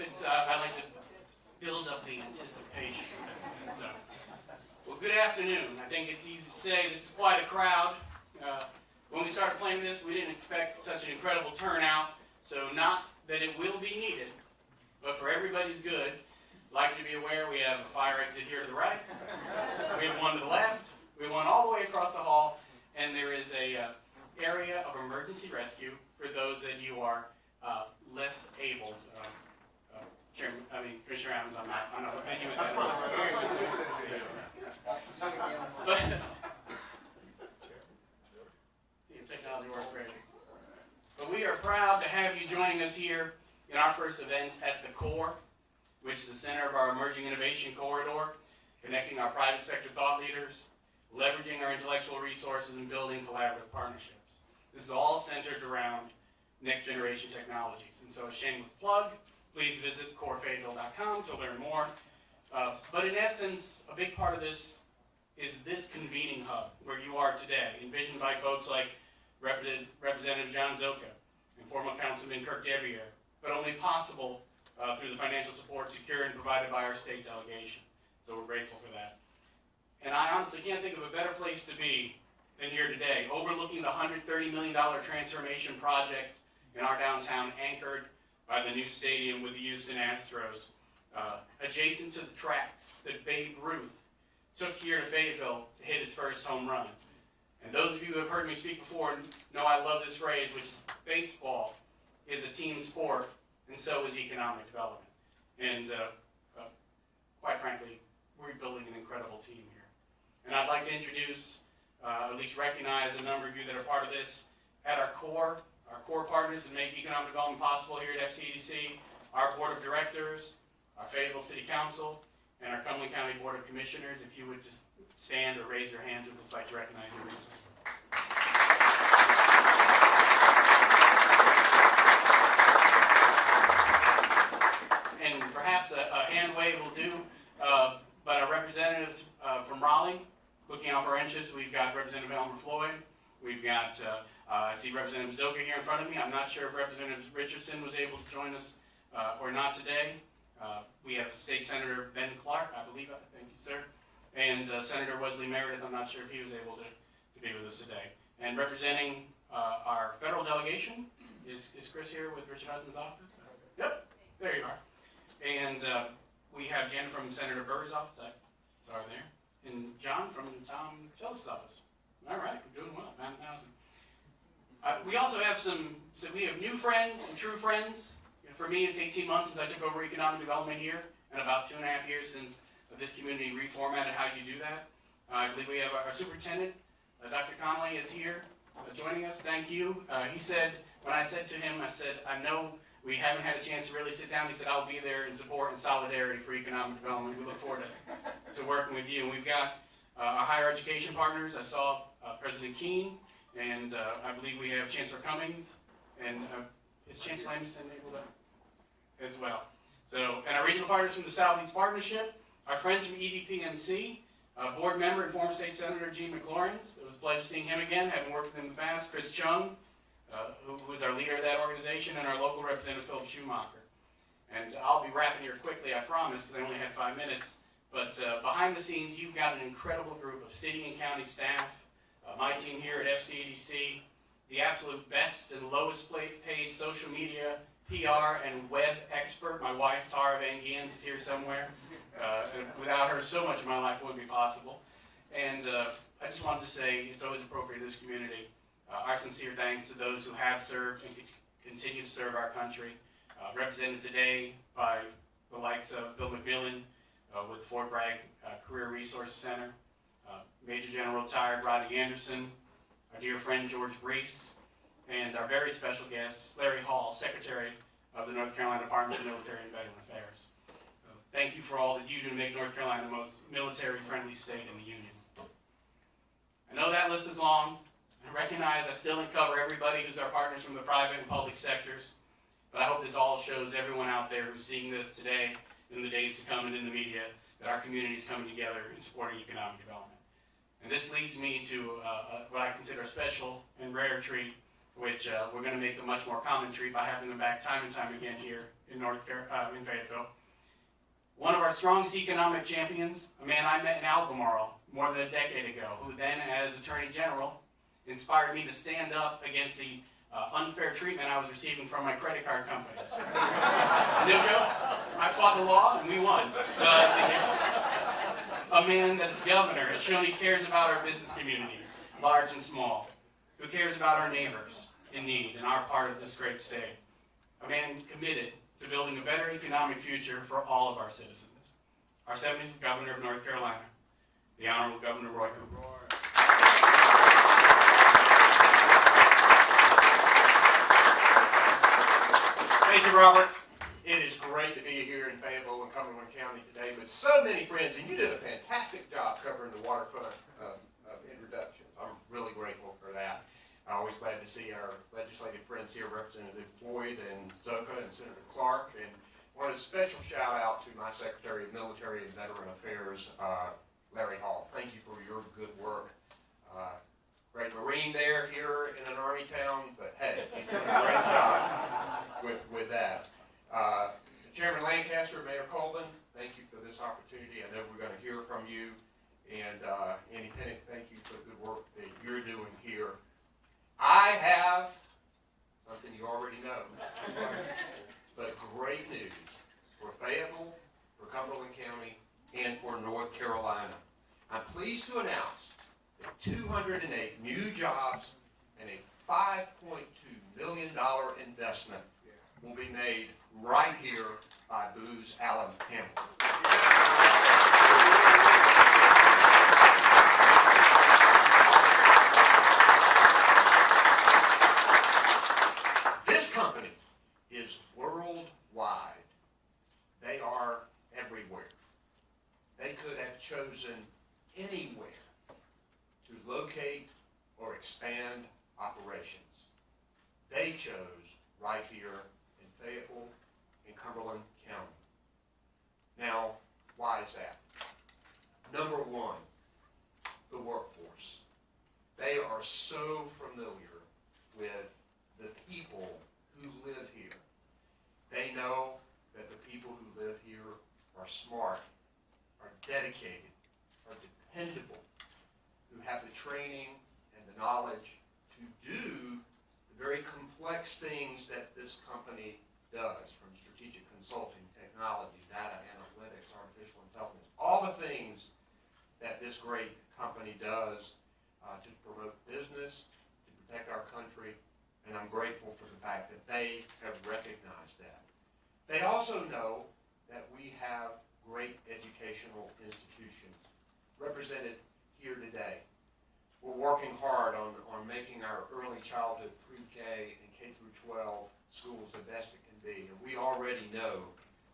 I like to build up the anticipation. So, well, good afternoon. I think it's easy to say this is quite a crowd. When we started planning this, we didn't expect such an incredible turnout. So not that it will be needed, but for everybody's good, I'd like you to be aware we have a fire exit here to the right. We have one to the left. We have one all the way across the hall, and there is a area of emergency rescue for those that you are less able. Commissioner Adams, I'm not looking at you with that. But technology works great. But we are proud to have you joining us here in our first event at the Core, which is the center of our emerging innovation corridor, connecting our private sector thought leaders, leveraging our intellectual resources, and building collaborative partnerships. This is all centered around next generation technologies. And so a shameless plug, please visit corefayetteville.com to learn more. But in essence, a big part of this is this convening hub where you are today, envisioned by folks like Representative John Zoka and former Councilman Kirk Devier, but only possible through the financial support secured and provided by our state delegation. So we're grateful for that. And I honestly can't think of a better place to be than here today, overlooking the $130 million transformation project in our downtown, anchored by the new stadium with the Houston Astros, adjacent to the tracks that Babe Ruth took here to Fayetteville to hit his first home run. And those of you who have heard me speak before know I love this phrase, which is baseball is a team sport, and so is economic development. And quite frankly, we're building an incredible team here. And I'd like to introduce, at least recognize a number of you that are part of this. At our core partners that make economic development possible here at FCEDC, our Board of Directors, our Fayetteville City Council, and our Cumberland County Board of Commissioners. If you would just stand or raise your hand, we'd just like to recognize you. And perhaps a hand wave will do, but our representatives from Raleigh, looking out for our interests, we've got Representative Elmer Floyd, we've got, I see Representative Zoka here in front of me. I'm not sure if Representative Richardson was able to join us or not today. We have State Senator Ben Clark, I believe, thank you, sir, and Senator Wesley Meredith. I'm not sure if he was able to be with us today. And representing our federal delegation is Chris here with Richard Hudson's office? Yep, there you are. And we have Jen from Senator Burr's office. Sorry there. And John from Tom Jellis' office. All right, we're doing well, 9,000. We also have we have new friends and true friends. For me, it's 18 months since I took over economic development here, and about 2.5 years since this community reformatted how you do that. I believe we have our superintendent, Dr. Conley, is here joining us. Thank you. He said, when I said to him, I said, I know we haven't had a chance to really sit down. He said, I'll be there in support and solidarity for economic development. We look forward to working with you. And we've got our higher education partners. I saw President Keene, and I believe we have Chancellor Cummings, and is Chancellor Anderson able to as well. So, and our regional partners from the Southeast Partnership, our friends from EDPMC, board member and former state senator Gene McLaurin's. It was a pleasure seeing him again, having worked with him in the past. Chris Chung, who is our leader of that organization, and our local representative Philip Schumacher. And I'll be wrapping here quickly, I promise, because I only had 5 minutes. But behind the scenes, you've got an incredible group of city and county staff, my team here at FCEDC, the absolute best and lowest paid social media, PR, and web expert. My wife, Tara Van Geons, is here somewhere. And without her, so much of my life wouldn't be possible. And I just wanted to say, it's always appropriate in this community, our sincere thanks to those who have served and continue to serve our country, represented today by the likes of Bill McMillan with Fort Bragg Career Resource Center, Major General retired Rodney Anderson, our dear friend George Brees, and our very special guest, Larry Hall, Secretary of the North Carolina Department of Military and Veteran Affairs. Thank you for all that you do to make North Carolina the most military-friendly state in the Union. I know that list is long. I recognize I still didn't cover everybody who's our partners from the private and public sectors, but I hope this all shows everyone out there who's seeing this today, in the days to come, and in the media, that our community is coming together in supporting economic development. And this leads me to what I consider a special and rare treat which we're going to make a much more common treat by having them back time and time again here in in Fayetteville. One of our strongest economic champions, a man I met in Albemarle more than a decade ago, who then, as Attorney General, inspired me to stand up against the unfair treatment I was receiving from my credit card companies. No joke. I fought the law and we won. A man that is governor has shown he cares about our business community, large and small, who cares about our neighbors in need in our part of this great state. A man committed to building a better economic future for all of our citizens. Our 70th Governor of North Carolina, the Honorable Governor Roy Cooper. Thank you, Robert. It is great to be here in Fayetteville and Cumberland County today with so many friends, and you did a fantastic job covering the waterfront introductions. I'm really grateful for that. I'm always glad to see our legislative friends here, Representative Floyd and Zoka and Senator Clark, and want a special shout out to my Secretary of Military and Veteran Affairs, Larry Hall. Thank you for your good work. Great Marine there, here in an Army town, but hey, you've done a great job with that. Chairman Lancaster, Mayor Colvin, thank you for this opportunity. I know we're going to hear from you. And Andy Pennick, thank you for the good work that you're doing here. I have something you already know, but great news for Fayetteville, for Cumberland County, and for North Carolina. I'm pleased to announce that 208 new jobs and a $5.2 million investment will be made right here by Booz Allen Hamilton. This company is worldwide. They are everywhere. They could have chosen anywhere to locate or expand operations. They chose right here in Fayetteville and Cumberland County. Now, why is that? Number one, the workforce. They are so familiar with the people who live here. They know that the people who live here are smart, are dedicated, are dependable, who have the training and the knowledge to do the very complex things that this company does, from strategic consulting, technology, data analytics, artificial intelligence, all the things that this great company does to promote business, to protect our country, and I'm grateful for the fact that they have recognized that. They also know that we have great educational institutions represented here today. We're working hard on making our early childhood, pre-K, and K through 12 schools the best it can be. And we already know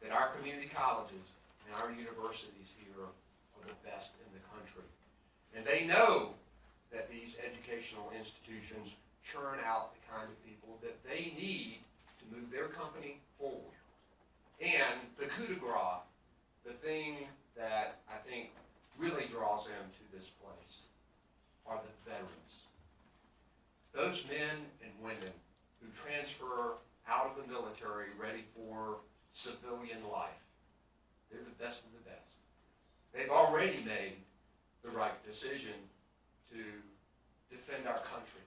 that our community colleges and our universities here are the best in the country. And they know that these educational institutions churn out the kind of people that they need to move their company forward. And the coup de grace, the thing that I think really draws them to this place, are the veterans. Those men and women who transfer out of the military ready for civilian life. They're the best of the best. They've already made the right decision to defend our country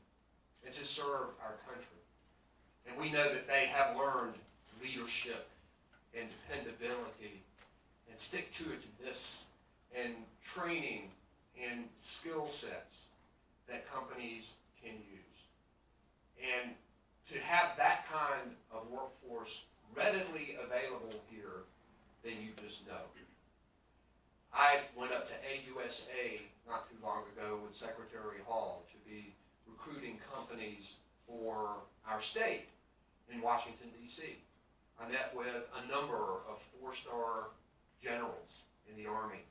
and to serve our country. And we know that they have learned leadership and dependability and stick-to-itiveness and training and skill sets that companies can use. And to have that kind of workforce readily available here, then you just know. I went up to AUSA not too long ago with Secretary Hall to be recruiting companies for our state in Washington, D.C. I met with a number of four-star generals in the Army.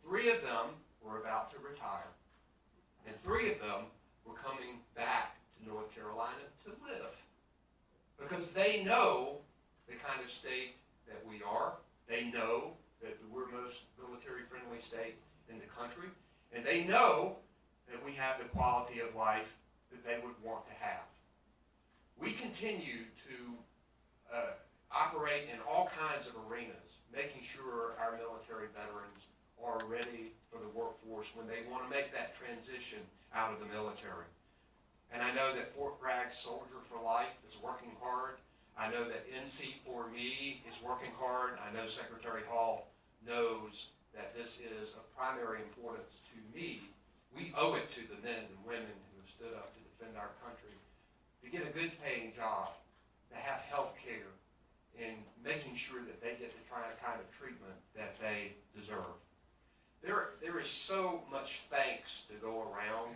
3 of them were about to retire, and 3 of them were coming back to North Carolina to live, because they know the kind of state that we are. They know that we're the most military-friendly state in the country, and they know that we have the quality of life that they would want to have. We continue to operate in all kinds of arenas, making sure our military veterans are ready for the workforce when they want to make that transition out of the military. And I know that Fort Bragg's Soldier for Life is working hard. I know that NC4Me is working hard. I know Secretary Hall knows that this is of primary importance to me. We owe it to the men and women who have stood up to defend our country to get a good paying job, to have health care, and making sure that they get the kind of treatment that they deserve. There is so much thanks to go around.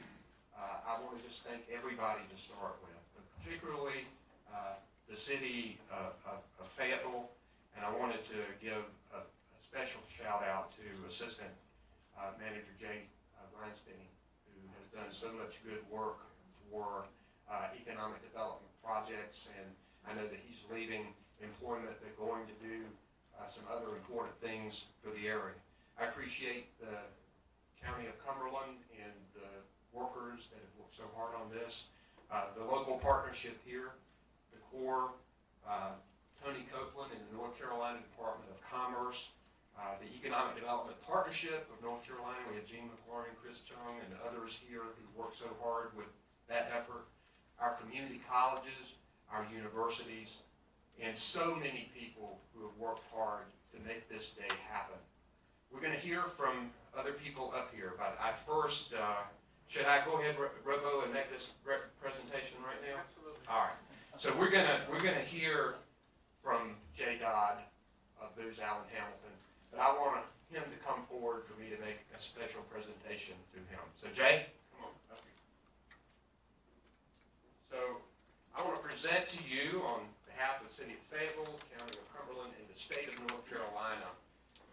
I want to just thank everybody to start with, but particularly the city of Fayetteville, and I wanted to give a special shout out to Assistant Manager Jay Grindstein, who has done so much good work for economic development projects, and I know that he's leaving employment, but going to do some other important things for the area. I appreciate the County of Cumberland and the workers that have worked so hard on this. The local partnership here, the Corps, Tony Copeland and the North Carolina Department of Commerce, the Economic Development Partnership of North Carolina. We have Gene McLaurin, Chris Chung, and others here who worked so hard with that effort. Our community colleges, our universities, and so many people who have worked hard to make this day happen. We're going to hear from other people up here, but I first, should I go ahead, Robo, and make this presentation right now? Absolutely. All right. So we're gonna hear from Jay Dodd of Booz Allen Hamilton, but I want him to come forward for me to make a special presentation to him. So Jay, come on up here. So I want to present to you on behalf of the City of Fayetteville, County of Cumberland, and the State of North Carolina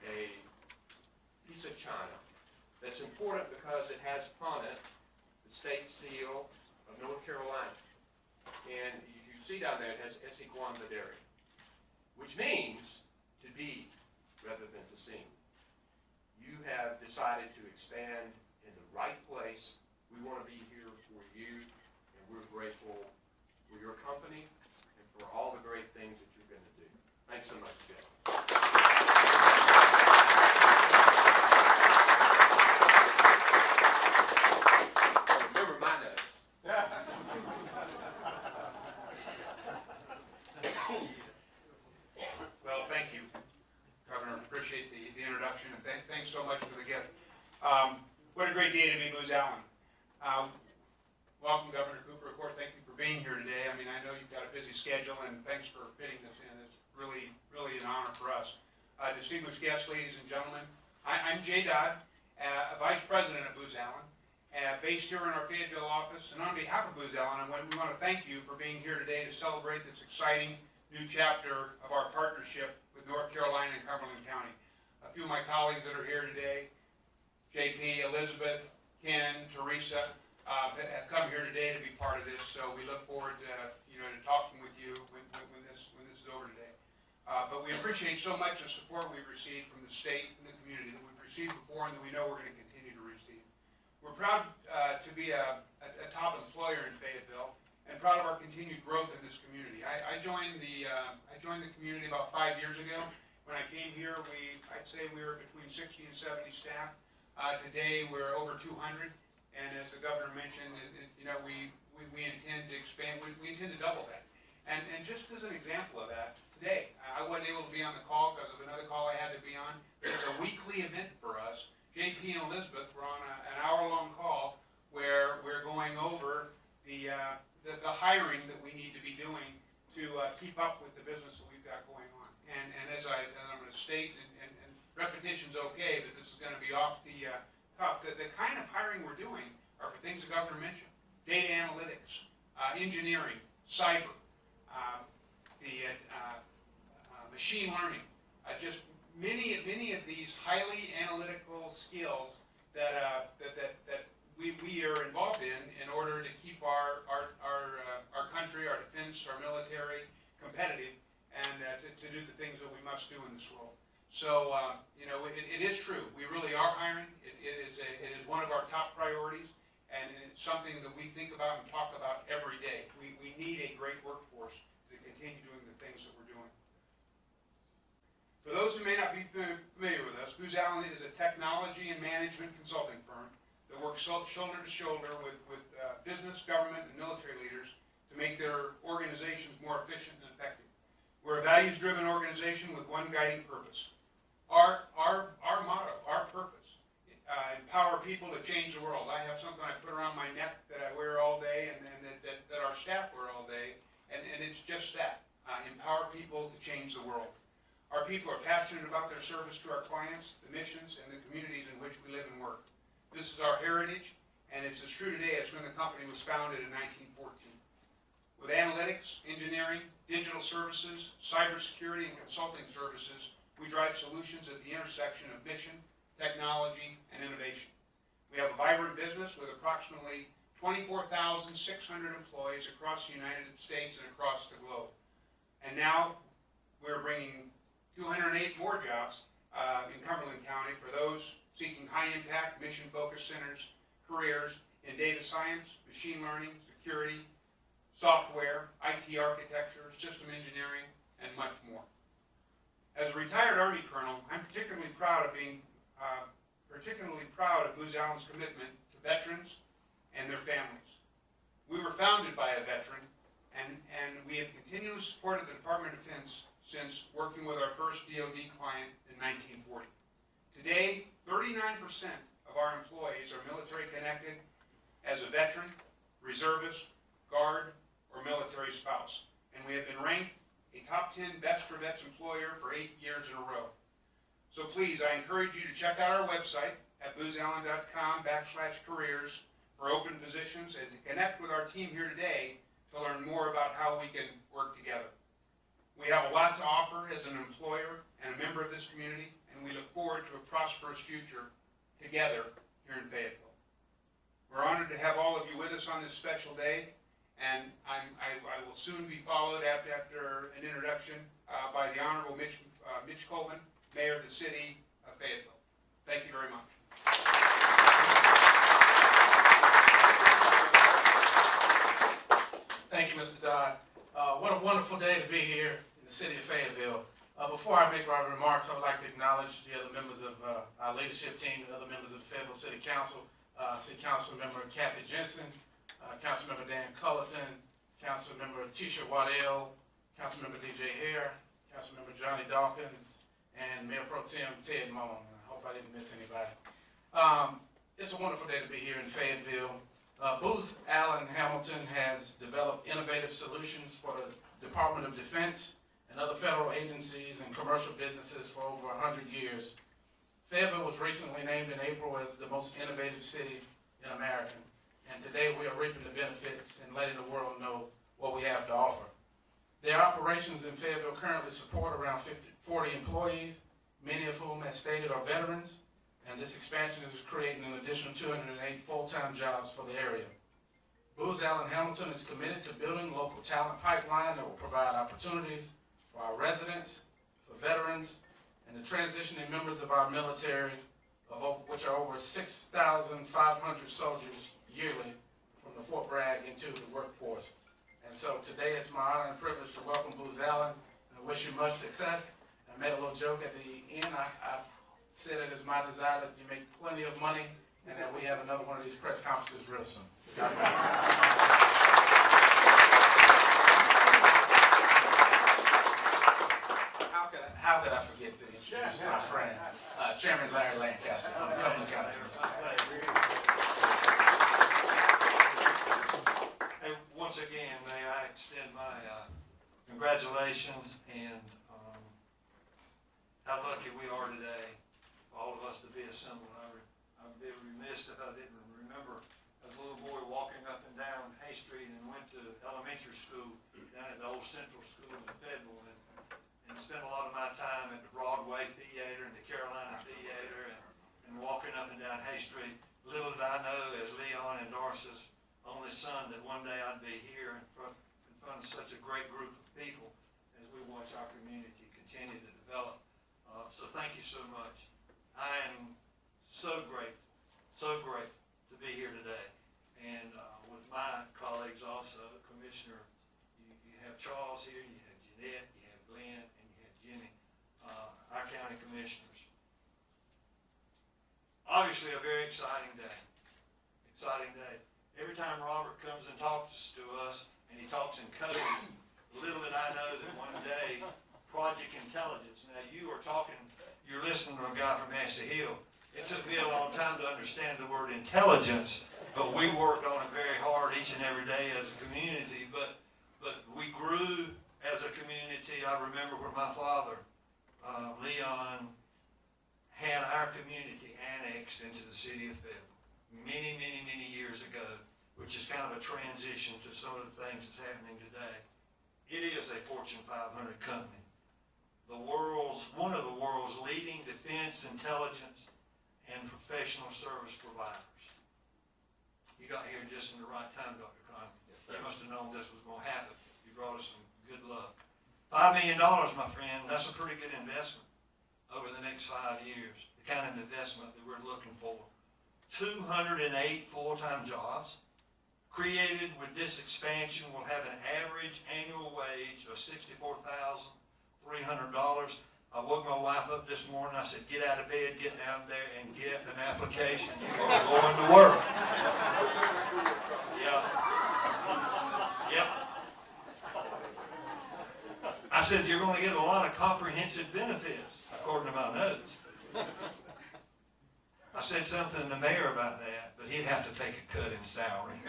a piece of china that's important because it has upon it the state seal of North Carolina. And as you see down there, it has Esse Quan Videri, which means to be rather than to seem. You have decided to expand in the right place. We want to be here for you, and we're grateful for your company and for all the great things that you're going to do. Thanks so much, Jay. Remember my notes. Well, thank you, Governor. Appreciate the introduction, and thanks so much for the gift. What a great day to be Booz Allen. Welcome, Governor Cooper. Of course, thank you for being here today. I mean, I know you've got a busy schedule, and thanks for fitting this in. It's really an honor for us. Distinguished guests, ladies and gentlemen, I'm Jay Dodd, Vice President of Booz Allen, based here in our Fayetteville office. And on behalf of Booz Allen, we want to thank you for being here today to celebrate this exciting new chapter of our partnership with North Carolina and Cumberland County. A few of my colleagues that are here today, JP, Elizabeth, Ken, Teresa, have come here today to be part of this. So we look forward to to talking with you when this is over today. But we appreciate so much the support we've received from the state and the community that we've received before and that we know we're going to continue to receive. We're proud to be a top employer in Fayetteville and proud of our continued growth in this community. I joined the community about 5 years ago. When I came here, I'd say we were between 60 and 70 staff. Today we're over 200, and as the governor mentioned, we intend to expand. We intend to double that. And just as an example of that, today I wasn't able to be on the call because of another call I had to be on. But it's a weekly event for us. JP and Elizabeth were on an hour-long call where we're going over the hiring that we need to be doing to keep up with the business that we've got going on. And as I'm going to state, and repetition's okay, but this is going to be off the cuff, the kind of hiring we're doing are for things the governor mentioned: data analytics, engineering, cyber, machine learning, just many of these highly analytical skills that we are involved in order to keep our country, our defense, our military competitive, and to do the things that we must do in this world. So it is true. We really are hiring. It is one of our top priorities, and it's something that we think about and talk about every day. We need a great workforce. those who may not be familiar with us, Booz Allen is a technology and management consulting firm that works shoulder to shoulder with business, government, and military leaders to make their organizations more efficient and effective. We're a values-driven organization with one guiding purpose. Our motto, our purpose, empower people to change the world. I have something I put around my neck that I wear all day and that our staff wear all day, and it's just that, empower people to change the world. Our people are passionate about their service to our clients, the missions, and the communities in which we live and work. This is our heritage, and it's as true today as when the company was founded in 1914. With analytics, engineering, digital services, cybersecurity, and consulting services, we drive solutions at the intersection of mission, technology, and innovation. We have a vibrant business with approximately 24,600 employees across the United States and across the globe. And now we're bringing 208 more jobs in Cumberland County for those seeking high-impact, mission-focused centers, careers in data science, machine learning, security, software, IT architecture, system engineering, and much more. As a retired Army colonel, I'm particularly proud of Booz Allen's commitment to veterans and their families. We were founded by a veteran, and we have continually supported the Department of Defense since working with our first DoD client in 1940. Today, 39% of our employees are military connected as a veteran, reservist, guard, or military spouse, and we have been ranked a top 10 best for vets employer for 8 years in a row. So please, I encourage you to check out our website at boozallen.com/careers for open positions and to connect with our team here today to learn more about how we can work together. We have a lot to offer as an employer and a member of this community, and we look forward to a prosperous future together here in Fayetteville. We're honored to have all of you with us on this special day, and I will soon be followed after an introduction by the Honorable Mitch Colvin, Mayor of the City of Fayetteville. Thank you very much. Thank you, Mr. Dodd. What a wonderful day to be here in the city of Fayetteville. Before I make my remarks, I would like to acknowledge the other members of our leadership team, the other members of the Fayetteville City Council, City Council Member Kathy Jensen, Councilmember Dan Cullerton, Councilmember Tisha Waddell, Councilmember DJ Hare, Councilmember Johnny Dawkins, and Mayor Pro Tem Ted Moen. I hope I didn't miss anybody. It's a wonderful day to be here in Fayetteville. Booz Allen Hamilton has developed innovative solutions for the Department of Defense and other federal agencies and commercial businesses for over 100 years. Fayetteville was recently named in April as the most innovative city in America. And today we are reaping the benefits and letting the world know what we have to offer. Their operations in Fayetteville currently support around 40 employees, many of whom, as stated, are veterans, and this expansion is creating an additional 208 full-time jobs for the area. Booz Allen Hamilton is committed to building a local talent pipeline that will provide opportunities for our residents, for veterans, and the transitioning members of our military, which are over 6,500 soldiers yearly from the Fort Bragg into the workforce. And so today it's my honor and privilege to welcome Booz Allen, and I wish you much success. I made a little joke at the end. I said it is my desire that you make plenty of money and that we have another one of these press conferences real soon. How could I forget to introduce my friend, Chairman Larry Lancaster from the Cumberland County. Hey, once again, may I extend my congratulations and how lucky we are today, for all of us to be assembled. I'd be remiss if I didn't remember as a little boy walking up and down Hay Street and went to elementary school down at the old Central School in Fayetteville and spent a lot of my time at the Broadway Theater and the Carolina Theater and walking up and down Hay Street. Little did I know, as Leon and Darcy's only son, that one day I'd be here in front of such a great group of people as we watch our community continue to develop. So thank you so much. I am so grateful to be here today. And with my colleagues also, Commissioner, you have Charles here, you have Jeanette, you have Glenn, and you have Jimmy. Our county County Commissioners. Obviously, a very exciting day. Exciting day. Every time Robert comes and talks to us, and he talks in code, little did I know that one day, Project Intelligence. Now, you're listening to a guy from Massey Hill. It took me a long time to understand the word intelligence, but we worked on it very hard each and every day as a community. But we grew as a community. I remember when my father, Leon, had our community annexed into the city of Fayetteville many, many, many years ago, which is kind of a transition to some of the things that's happening today. It is a Fortune 500 company. One of the world's leading defense, intelligence, and professional service providers. You got here just in the right time, Dr. Conlon. You must have known this was going to happen. You brought us some good luck. $5 million, my friend, that's a pretty good investment over the next 5 years, the kind of investment that we're looking for. 208 full-time jobs. Created with this expansion, we'll have an average annual wage of $64,300. I woke my wife up this morning. I said, get out of bed, get down there, and get an application. You are going to work. Yeah. Yep. I said, you're going to get a lot of comprehensive benefits, according to my notes. I said something to the mayor about that, but he'd have to take a cut in salary.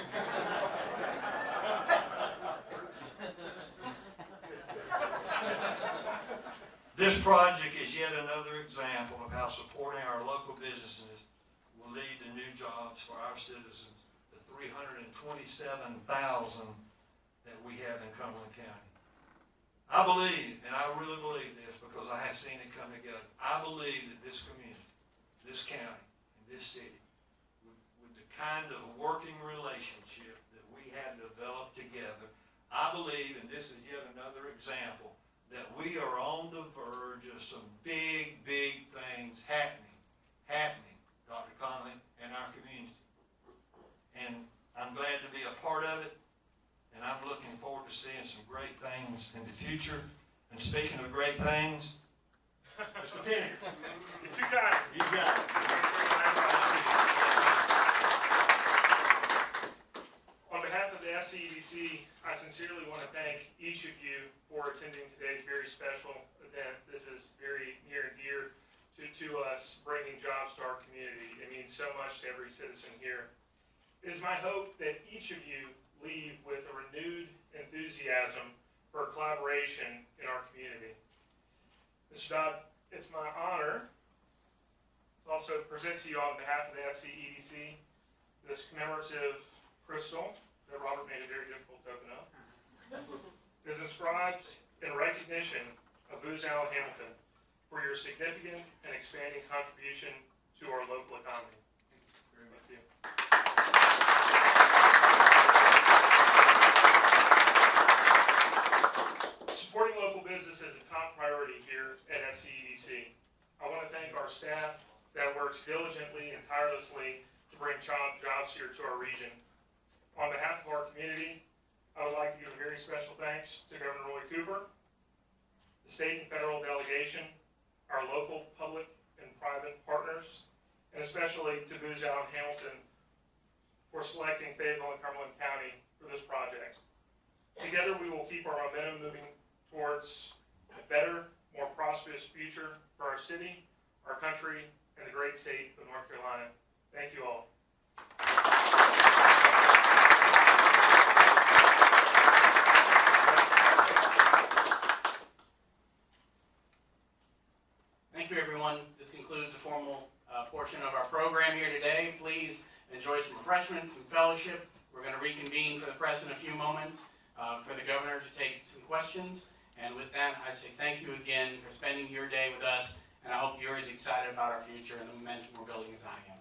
This project is yet another example of how supporting our local businesses will lead to new jobs for our citizens, the 327,000 that we have in Cumberland County. I believe, and I really believe this because I have seen it come together, I believe that this community, this county, and this city, with the kind of working relationship that we have developed together, I believe, and this is yet another example, that we are on the verge of some big, big things happening, Dr. Conley, in our community. And I'm glad to be a part of it, and I'm looking forward to seeing some great things in the future. And speaking of great things, Mr. Penny. You're too kind. You got it. On behalf of the FCEDC, I sincerely want to thank each of you for attending today's very special event. This is very near and dear to us, bringing jobs to our community. It means so much to every citizen here. It is my hope that each of you leave with a renewed enthusiasm for collaboration in our community. Mr. Dodd, it's my honor to also present to you on behalf of the FCEDC this commemorative crystal that Robert made a very difficult to open up. It is inscribed in recognition of Booz Allen Hamilton for your significant and expanding contribution to our local economy. Thank you. Supporting local business is a top priority here at FCEDC. I want to thank our staff that works diligently and tirelessly to bring jobs here to our region. On behalf of our community, I would like to give a very special thanks to Governor Roy Cooper, the state and federal delegation, our local public and private partners, and especially to Booz Allen Hamilton for selecting Fayetteville and Cumberland County for this project. Together, we will keep our momentum moving towards a better, more prosperous future for our city, our country, and the great state of North Carolina. Thank you all. Thank you, everyone. This concludes the formal portion of our program here today. Please enjoy some refreshments and fellowship. We're going to reconvene for the press in a few moments for the governor to take some questions. And with that, I say thank you again for spending your day with us, and I hope you're as excited about our future and the momentum we're building as I am.